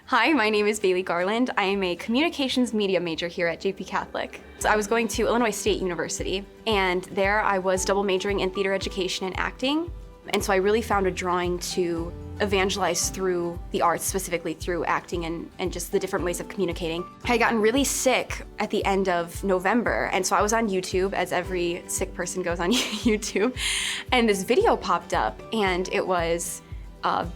Hi, my name is Bailey Garland. I am a communications media major here at JPCatholic. So I was going to Illinois State University, and there I was double majoring in theater education and acting. And so I really found a drawing to evangelize through the arts, specifically through acting and just the different ways of communicating. I had gotten really sick at the end of November, and so I was on YouTube, as every sick person goes on YouTube, and this video popped up, and it was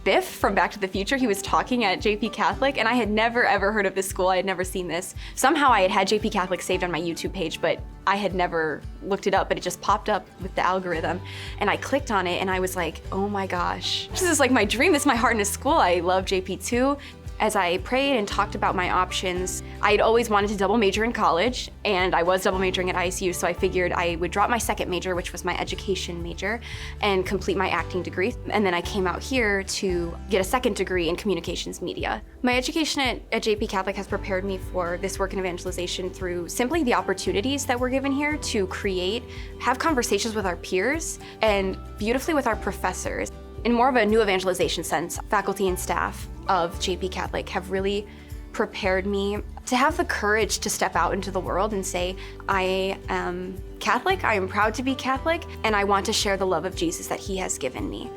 Biff from Back to the Future. He was talking at JPCatholic, and I had never ever heard of this school. I had never seen this. Somehow I had JPCatholic saved on my YouTube page, but I had never looked it up, but it just popped up with the algorithm, and I clicked on it, and I was like, oh my gosh, this is like my dream. This is my heart in a school. I love JP2. As I prayed and talked about my options, I had always wanted to double major in college, and I was double majoring at ISU, so I figured I would drop my second major, which was my education major, and complete my acting degree. And then I came out here to get a second degree in communications media. My education at JPCatholic has prepared me for this work in evangelization through simply the opportunities that we're given here to create, have conversations with our peers, and beautifully with our professors. In more of a new evangelization sense, faculty and staff of JPCatholic have really prepared me to have the courage to step out into the world and say, I am Catholic, I am proud to be Catholic, and I want to share the love of Jesus that he has given me.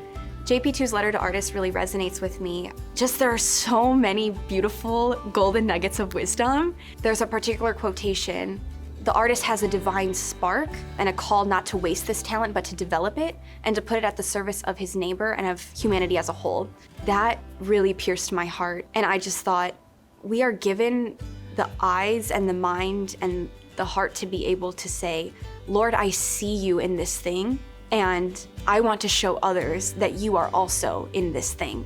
JP2's letter to artists really resonates with me. Just there are so many beautiful golden nuggets of wisdom. There's a particular quotation. The artist has a divine spark and a call not to waste this talent, but to develop it and to put it at the service of his neighbor and of humanity as a whole. That really pierced my heart. And I just thought, we are given the eyes and the mind and the heart to be able to say, Lord, I see you in this thing, and I want to show others that you are also in this thing.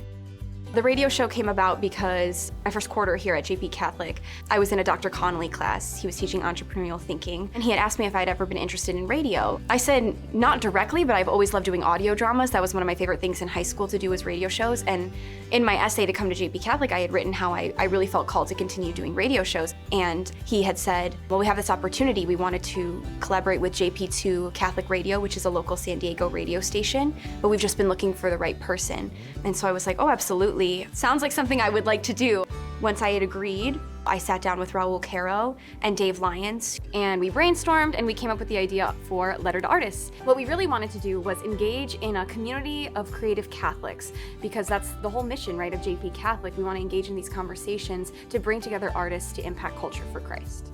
The radio show came about because my first quarter here at JPCatholic, I was in a Dr. Connolly class. He was teaching entrepreneurial thinking, and he had asked me if I'd ever been interested in radio. I said, not directly, but I've always loved doing audio dramas. That was one of my favorite things in high school to do, was radio shows. And in my essay to come to JPCatholic, I had written how I really felt called to continue doing radio shows. And he had said, well, we have this opportunity. We wanted to collaborate with JP2 Catholic Radio, which is a local San Diego radio station, but we've just been looking for the right person. And so I was like, oh, absolutely. Sounds like something I would like to do. Once I had agreed, I sat down with Raul Caro and Dave Lyons, and we brainstormed and we came up with the idea for Letter to Artists. What we really wanted to do was engage in a community of creative Catholics, because that's the whole mission, right, of JPCatholic. We want to engage in these conversations to bring together artists to impact culture for Christ.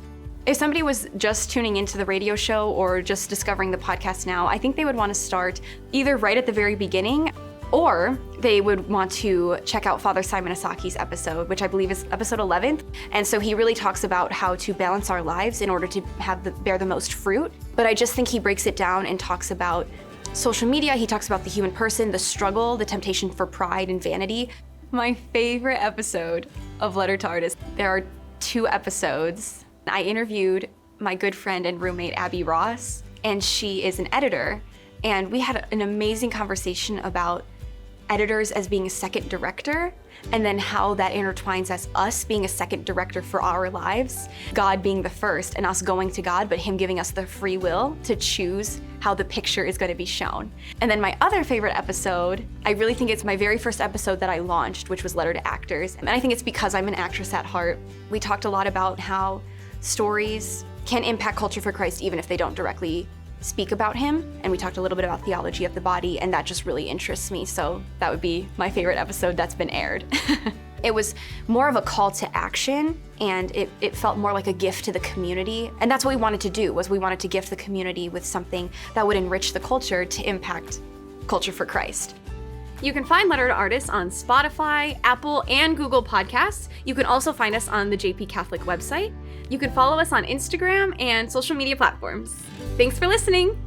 If somebody was just tuning into the radio show or just discovering the podcast now, I think they would want to start either right at the very beginning, or they would want to check out Father Simon Asaki's episode, which I believe is episode 11. And so he really talks about how to balance our lives in order to bear the most fruit. But I just think he breaks it down and talks about social media. He talks about the human person, the struggle, the temptation for pride and vanity. My favorite episode of Letter to Artists, there are 2 episodes. I interviewed my good friend and roommate, Abby Ross, and she is an editor. And we had an amazing conversation about editors as being a second director, and then how that intertwines as us being a second director for our lives, God being the first and us going to God, but him giving us the free will to choose how the picture is going to be shown. And then my other favorite episode, I really think it's my very first episode that I launched, which was Letter to Actors. And I think it's because I'm an actress at heart. We talked a lot about how stories can impact culture for Christ even if they don't directly speak about him, and we talked a little bit about theology of the body, and that just really interests me, so that would be my favorite episode that's been aired. It was more of a call to action, and it felt more like a gift to the community, and that's what we wanted to do, was we wanted to gift the community with something that would enrich the culture to impact culture for Christ. You can find Letter to Artists on Spotify, Apple, and Google Podcasts. You can also find us on the JPCatholic website. You can follow us on Instagram and social media platforms. Thanks for listening.